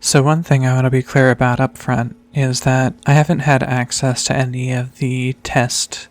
So one thing I want to be clear about up front is that I haven't had access to any of the test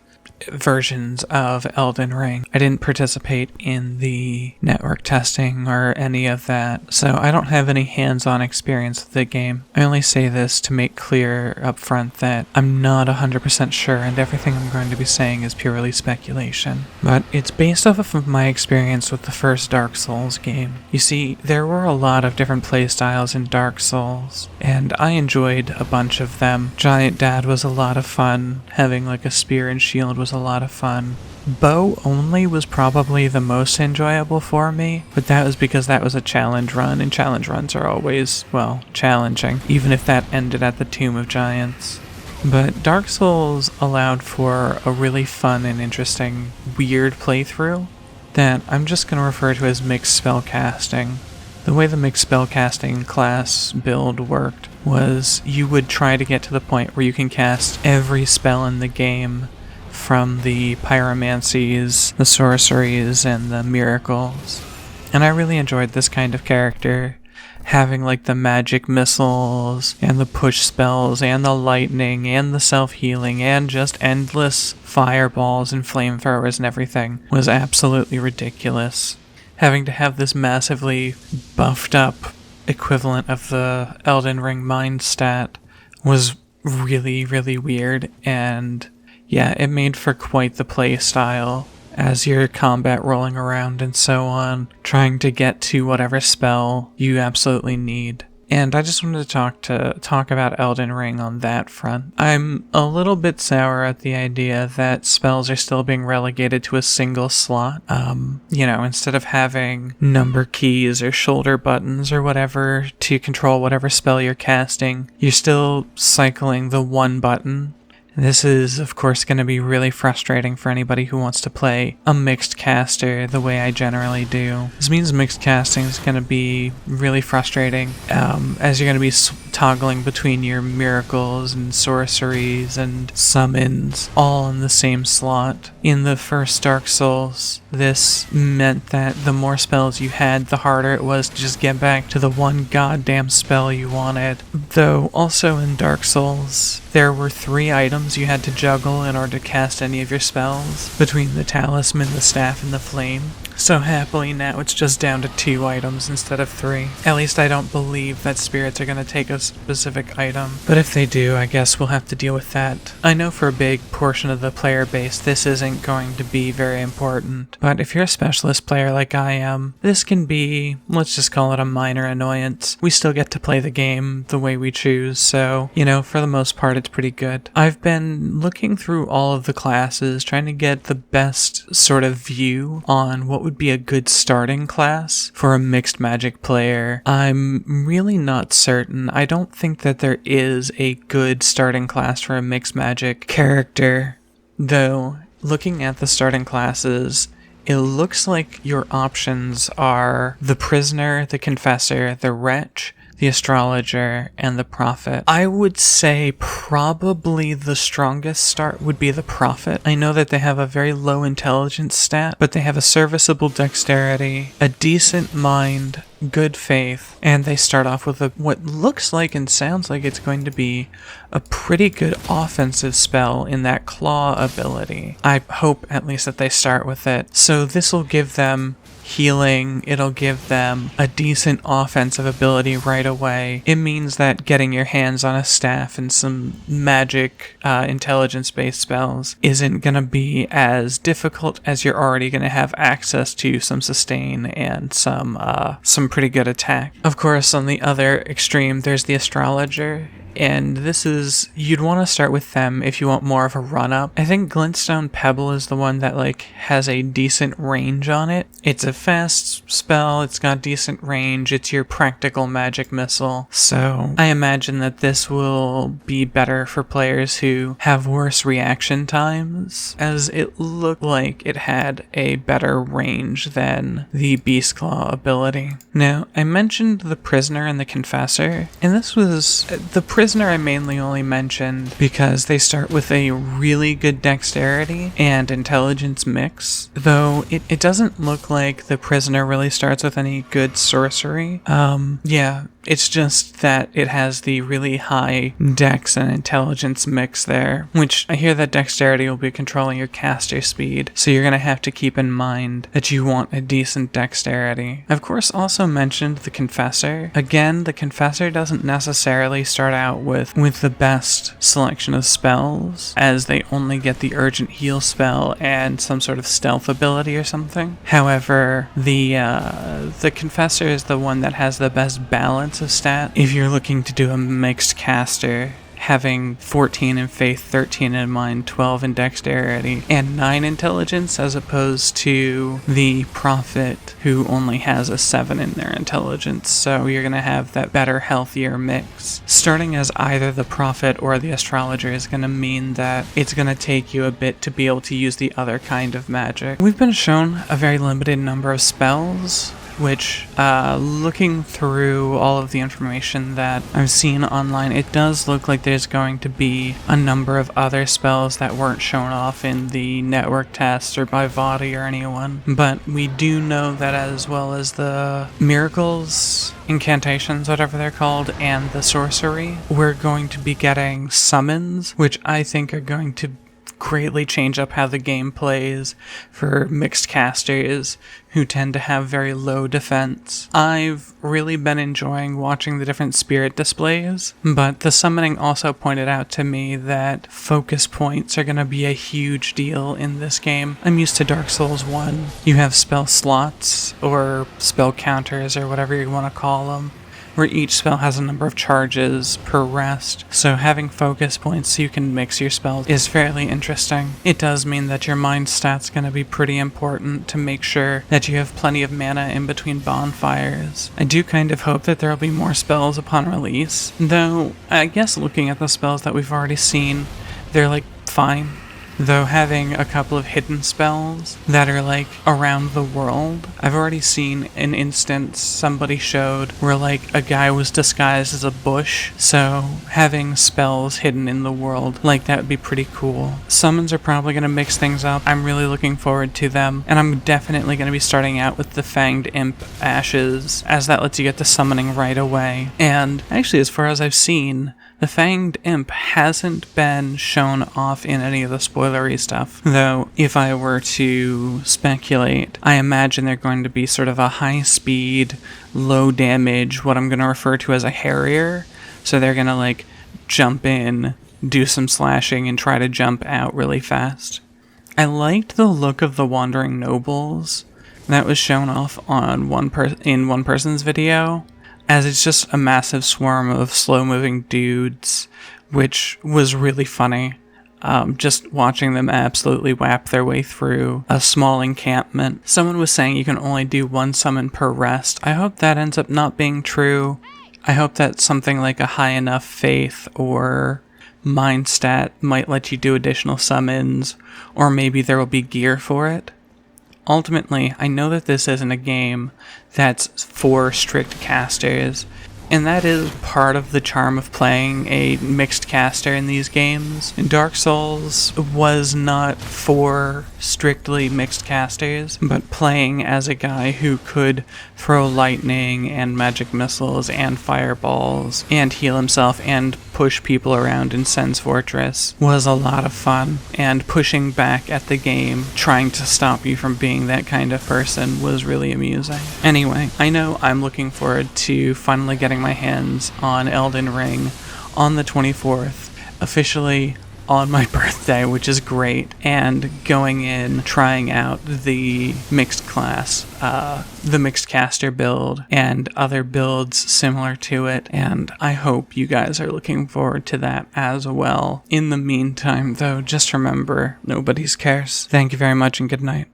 versions of Elden Ring. I didn't participate in the network testing or any of that, so I don't have any hands-on experience with the game. I only say this to make clear up front that I'm not 100% sure and everything I'm going to be saying is purely speculation. But it's based off of my experience with the first Dark Souls game. You see, there were a lot of different playstyles in Dark Souls, and I enjoyed a bunch of them. Giant Dad was a lot of fun. Having like a spear and shield was a lot of fun. Bow only was probably the most enjoyable for me, but that was because that was a challenge run, and challenge runs are always, well, challenging, even if that ended at the Tomb of Giants. But Dark Souls allowed for a really fun and interesting, weird playthrough that I'm just going to refer to as mixed spellcasting. The way the mixed spellcasting class build worked was you would try to get to the point where you can cast every spell in the game, from the pyromancies, the sorceries, and the miracles. And I really enjoyed this kind of character, having like the magic missiles, and the push spells, and the lightning, and the self-healing, and just endless fireballs and flamethrowers and everything was absolutely ridiculous. Having to have this massively buffed up equivalent of the Elden Ring mind stat was really, really weird, and yeah, it made for quite the play style as you're combat rolling around and so on, trying to get to whatever spell you absolutely need. And I just wanted to talk about Elden Ring on that front. I'm a little bit sour at the idea that spells are still being relegated to a single slot. Instead of having number keys or shoulder buttons or whatever to control whatever spell you're casting, you're still cycling the one button. This is, of course, going to be really frustrating for anybody who wants to play a mixed caster the way I generally do. This means mixed casting is going to be really frustrating, as you're going to be toggling between your miracles and sorceries and summons all in the same slot. In the first Dark Souls, this meant that the more spells you had, the harder it was to just get back to the one goddamn spell you wanted. Though also in Dark Souls, there were 3 items you had to juggle in order to cast any of your spells, between the talisman, the staff, and the flame. So happily now it's just down to 2 items instead of 3. At least I don't believe that spirits are going to take a specific item, but if they do, I guess we'll have to deal with that. I know for a big portion of the player base this isn't going to be very important, but if you're a specialist player like I am, this can be, let's just call it a minor annoyance. We still get to play the game the way we choose, so, for the most part it's pretty good. I've been looking through all of the classes, trying to get the best sort of view on what would be a good starting class for a mixed magic player. I'm really not certain. I don't think that there is a good starting class for a mixed magic character, though looking at the starting classes, it looks like your options are the Prisoner, the Confessor, the Wretch, the Astrologer, and the Prophet. I would say probably the strongest start would be the Prophet. I know that they have a very low intelligence stat, but they have a serviceable dexterity, a decent mind, good faith, and they start off with what looks like and sounds like it's going to be a pretty good offensive spell in that Claw ability. I hope at least that they start with it. So this will give them healing, it'll give them a decent offensive ability right away. It means that getting your hands on a staff and some magic intelligence-based spells isn't gonna be as difficult, as you're already gonna have access to some sustain and some pretty good attack. Of course, on the other extreme, there's the Astrologer. And this is, you'd want to start with them if you want more of a run-up. I think Glintstone Pebble is the one that has a decent range on it. It's a fast spell, it's got decent range, it's your practical magic missile. So I imagine that this will be better for players who have worse reaction times, as it looked like it had a better range than the Beast Claw ability. Now, I mentioned the Prisoner and the Confessor, and this was the Prisoner I mainly only mentioned because they start with a really good dexterity and intelligence mix, though it doesn't look like the Prisoner really starts with any good sorcery. It's just that it has the really high dex and intelligence mix there, which I hear that dexterity will be controlling your caster speed, so you're going to have to keep in mind that you want a decent dexterity. I've of course also mentioned the Confessor. Again, the Confessor doesn't necessarily start out with the best selection of spells, as they only get the urgent heal spell and some sort of stealth ability or something. However, the Confessor is the one that has the best balance of stat. If you're looking to do a mixed caster, having 14 in faith, 13 in mind, 12 in dexterity, and 9 intelligence, as opposed to the prophet who only has a 7 in their intelligence. So you're going to have that better, healthier mix. Starting as either the prophet or the astrologer is going to mean that it's going to take you a bit to be able to use the other kind of magic. We've been shown a very limited number of spells, which, looking through all of the information that I've seen online, it does look like there's going to be a number of other spells that weren't shown off in the network tests or by Vadi or anyone. But we do know that, as well as the miracles, incantations, whatever they're called, and the sorcery, we're going to be getting summons, which I think are going to greatly change up how the game plays for mixed casters who tend to have very low defense. I've really been enjoying watching the different spirit displays, but the summoning also pointed out to me that focus points are going to be a huge deal in this game. I'm used to Dark Souls 1. You have spell slots or spell counters or whatever you want to call them, where each spell has a number of charges per rest, so having focus points so you can mix your spells is fairly interesting. It does mean that your mind stat's going to be pretty important to make sure that you have plenty of mana in between bonfires. I do kind of hope that there will be more spells upon release, though I guess looking at the spells that we've already seen, they're like fine. Though having a couple of hidden spells that are like around the world. I've already seen an instance somebody showed where like a guy was disguised as a bush, so having spells hidden in the world like that would be pretty cool. Summons are probably going to mix things up. I'm really looking forward to them, and I'm definitely going to be starting out with the Fanged Imp Ashes, as that lets you get the summoning right away. And actually, as far as I've seen, the Fanged Imp hasn't been shown off in any of the spoilery stuff, though if I were to speculate, I imagine they're going to be sort of a high speed, low damage, what I'm going to refer to as a harrier. So they're going to like jump in, do some slashing, and try to jump out really fast. I liked the look of the Wandering Nobles that was shown off on one person's video, as it's just a massive swarm of slow-moving dudes, which was really funny. Just watching them absolutely whap their way through a small encampment. Someone was saying you can only do one summon per rest. I hope that ends up not being true. I hope that something like a high enough faith or mind stat might let you do additional summons, or maybe there will be gear for it. Ultimately, I know that this isn't a game that's for strict casters, and that is part of the charm of playing a mixed caster in these games. Dark Souls was not for strictly mixed casters, but playing as a guy who could throw lightning and magic missiles and fireballs and heal himself and push people around in Sen's Fortress was a lot of fun, and pushing back at the game, trying to stop you from being that kind of person, was really amusing. Anyway, I know I'm looking forward to finally getting my hands on Elden Ring on the 24th, officially on my birthday, which is great, and going in, trying out the mixed class, the mixed caster build, and other builds similar to it, and I hope you guys are looking forward to that as well. In the meantime, though, just remember, nobody's cares. Thank you very much, and good night.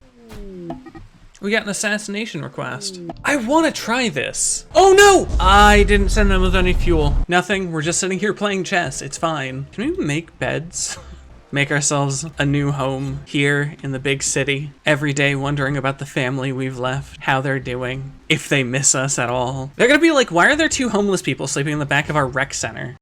We got an assassination request. I want to try this. Oh no! I didn't send them with any fuel. Nothing, we're just sitting here playing chess. It's fine. Can we make beds? Make ourselves a new home here in the big city. Every day wondering about the family we've left, how they're doing, if they miss us at all. They're gonna be like, why are there two homeless people sleeping in the back of our rec center?